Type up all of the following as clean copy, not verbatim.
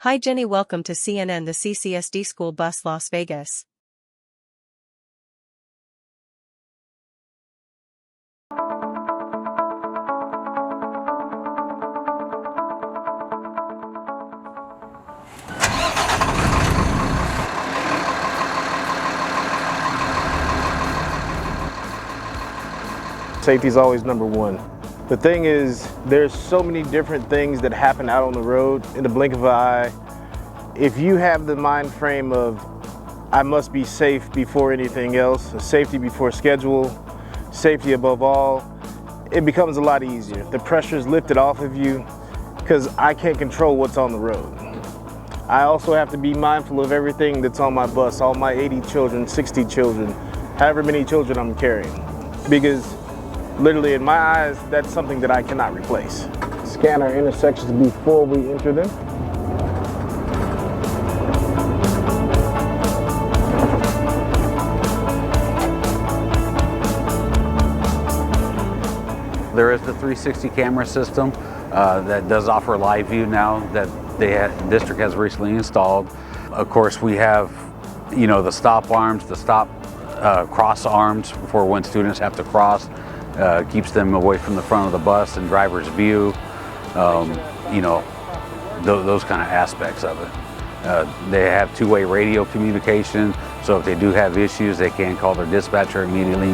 Hi Jenny, welcome to CNN the CCSD School Bus Las Vegas. Safety is always number one. The thing is, there's so many different things that happen out on the road in the blink of an eye. If you have the mind frame of, I must be safe before anything else, safety before schedule, safety above all, it becomes a lot easier. The pressure is lifted off of you because I can't control what's on the road. I also have to be mindful of everything that's on my bus, all my 80 children, 60 children, however many children I'm carrying. Because literally, in my eyes, that's something that I cannot replace. Scan our intersections before we enter them. There is the 360 camera system that does offer live view now that the district has recently installed. Of course, we have, the stop arms, the stop cross arms for when students have to cross. Keeps them away from the front of the bus and driver's view, those kind of aspects of it. They have two-way radio communication, so if they do have issues, they can call their dispatcher immediately.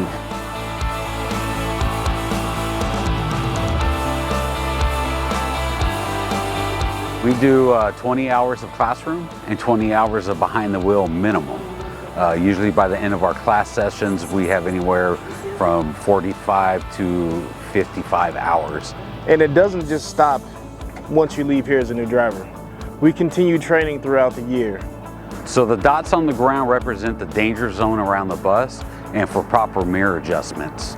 We do 20 hours of classroom and 20 hours of behind the wheel minimum. Usually by the end of our class sessions, we have anywhere from 45 to 55 hours. And it doesn't just stop once you leave here as a new driver. We continue training throughout the year. So the dots on the ground represent the danger zone around the bus and for proper mirror adjustments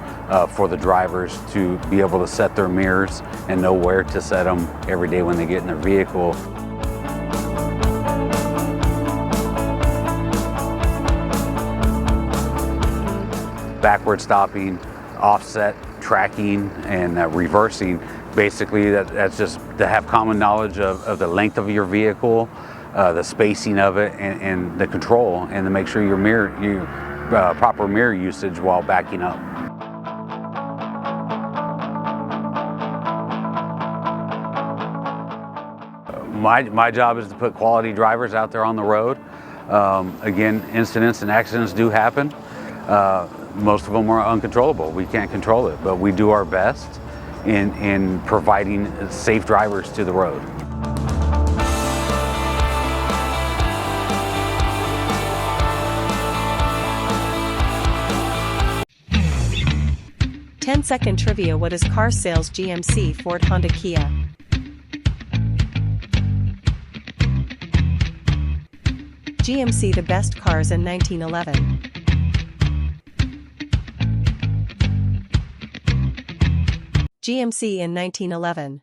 for the drivers to be able to set their mirrors and know where to set them every day when they get in their vehicle. Backward stopping, offset, tracking, and reversing. Basically, that's just to have common knowledge of the length of your vehicle, the spacing of it, and the control, and to make sure your proper mirror usage while backing up. My job is to put quality drivers out there on the road. Again, incidents and accidents do happen. Most of them are uncontrollable. We can't control it, but we do our best in providing safe drivers to the road. Ten-second trivia. What is car sales? GMC, Ford, Honda, Kia. GMC the best cars in 1911. GMC in 1911.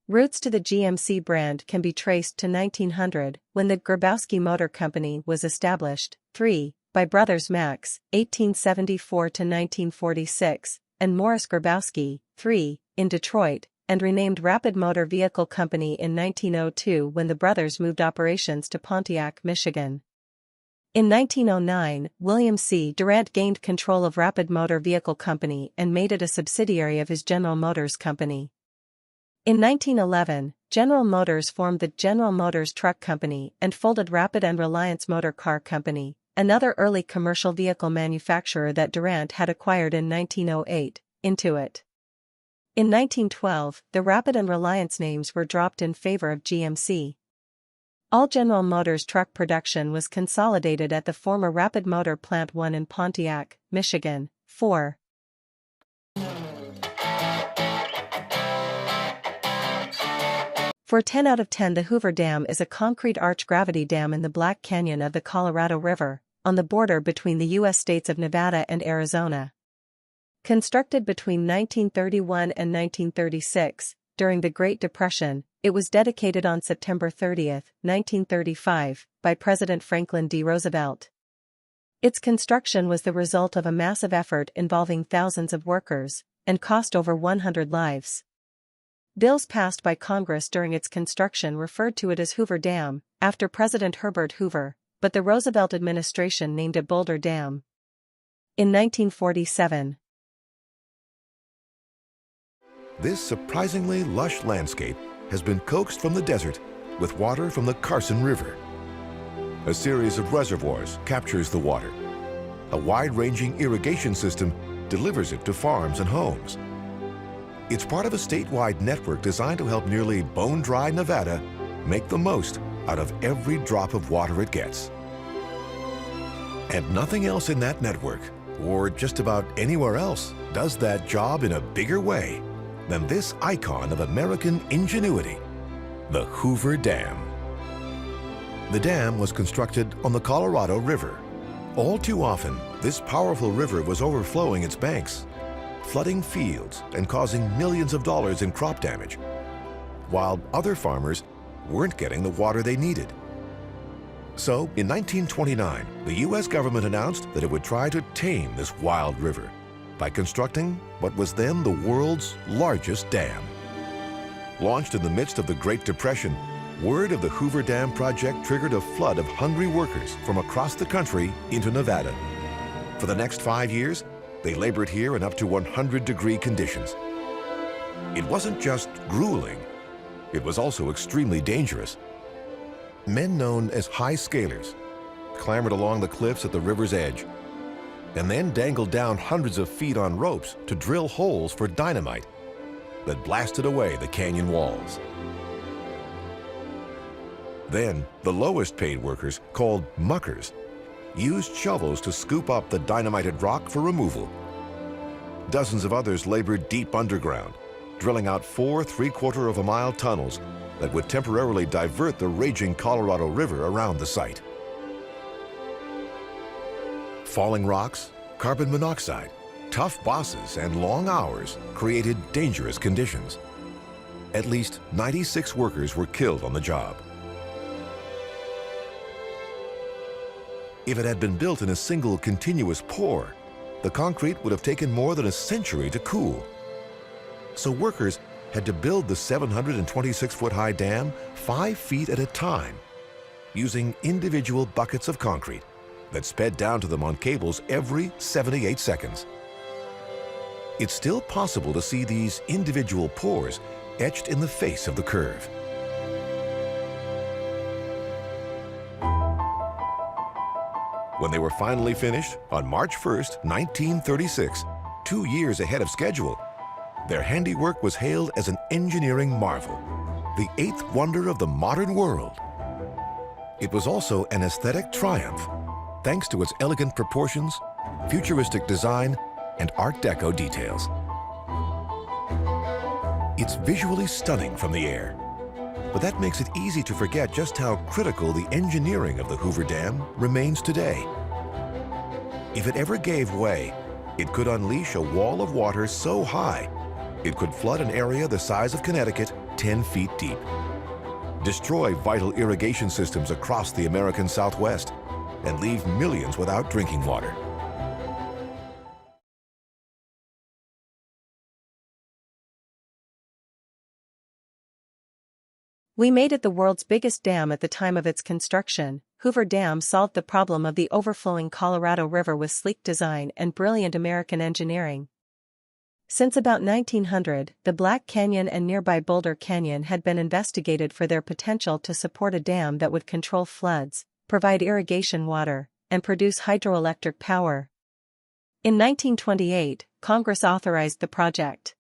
Roots to the GMC brand can be traced to 1900, when the Grabowski Motor Company was established. 3. By brothers Max, 1874 to 1946, and Morris Grabowski, 3, in Detroit, and renamed Rapid Motor Vehicle Company in 1902 when the brothers moved operations to Pontiac, Michigan. In 1909, William C. Durant gained control of Rapid Motor Vehicle Company and made it a subsidiary of his General Motors Company. In 1911, General Motors formed the General Motors Truck Company and folded Rapid and Reliance Motor Car Company, another early commercial vehicle manufacturer that Durant had acquired in 1908, into it. In 1912, the Rapid and Reliance names were dropped in favor of GMC. All General Motors truck production was consolidated at the former Rapid Motor Plant 1 in Pontiac, Michigan. 4. For 10 out of 10, the Hoover Dam is a concrete arch gravity dam in the Black Canyon of the Colorado River, on the border between the U.S. states of Nevada and Arizona. Constructed between 1931 and 1936, during the Great Depression, it was dedicated on September 30, 1935, by President Franklin D. Roosevelt. Its construction was the result of a massive effort involving thousands of workers, and cost over 100 lives. Bills passed by Congress during its construction referred to it as Hoover Dam, after President Herbert Hoover, but the Roosevelt administration named it Boulder Dam. In 1947. This surprisingly lush landscape has been coaxed from the desert with water from the Carson River. A series of reservoirs captures the water. A wide-ranging irrigation system delivers it to farms and homes. It's part of a statewide network designed to help nearly bone-dry Nevada make the most out of every drop of water it gets. And nothing else in that network, or just about anywhere else, does that job in a bigger way than this icon of American ingenuity, the Hoover Dam. The dam was constructed on the Colorado River. All too often, this powerful river was overflowing its banks, flooding fields and causing millions of dollars in crop damage, while other farmers weren't getting the water they needed. So, in 1929, the U.S. government announced that it would try to tame this wild river by constructing what was then the world's largest dam. Launched in the midst of the Great Depression, word of the Hoover Dam project triggered a flood of hungry workers from across the country into Nevada. For the next 5 years, they labored here in up to 100-degree conditions. It wasn't just grueling, it was also extremely dangerous. Men known as high scalers clambered along the cliffs at the river's edge and then dangled down hundreds of feet on ropes to drill holes for dynamite that blasted away the canyon walls. Then, the lowest paid workers, called muckers, used shovels to scoop up the dynamited rock for removal. Dozens of others labored deep underground, drilling out 4 3/4-mile tunnels that would temporarily divert the raging Colorado River around the site. Falling rocks, carbon monoxide, tough bosses, and long hours created dangerous conditions. At least 96 workers were killed on the job. If it had been built in a single continuous pour, the concrete would have taken more than a century to cool. So workers had to build the 726-foot-high dam 5 feet at a time, using individual buckets of concrete that sped down to them on cables every 78 seconds. It's still possible to see these individual pores etched in the face of the curve. When they were finally finished on March 1st, 1936, 2 years ahead of schedule, their handiwork was hailed as an engineering marvel, the 8th wonder of the modern world. It was also an aesthetic triumph, thanks to its elegant proportions, futuristic design, and Art Deco details. It's visually stunning from the air, but that makes it easy to forget just how critical the engineering of the Hoover Dam remains today. If it ever gave way, it could unleash a wall of water so high it could flood an area the size of Connecticut 10 feet deep, destroy vital irrigation systems across the American Southwest, and leave millions without drinking water. We made it the world's biggest dam at the time of its construction. Hoover Dam solved the problem of the overflowing Colorado River with sleek design and brilliant American engineering. Since about 1900, the Black Canyon and nearby Boulder Canyon had been investigated for their potential to support a dam that would control floods, provide irrigation water, and produce hydroelectric power. In 1928, Congress authorized the project.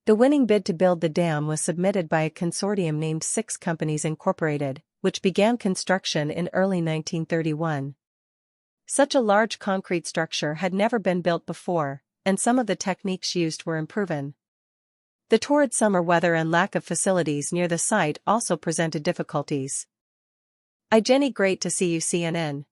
The winning bid to build the dam was submitted by a consortium named Six Companies Incorporated, which began construction in early 1931. Such a large concrete structure had never been built before, and some of the techniques used were unproven. The torrid summer weather and lack of facilities near the site also presented difficulties. Jenny, great to see you, CNN.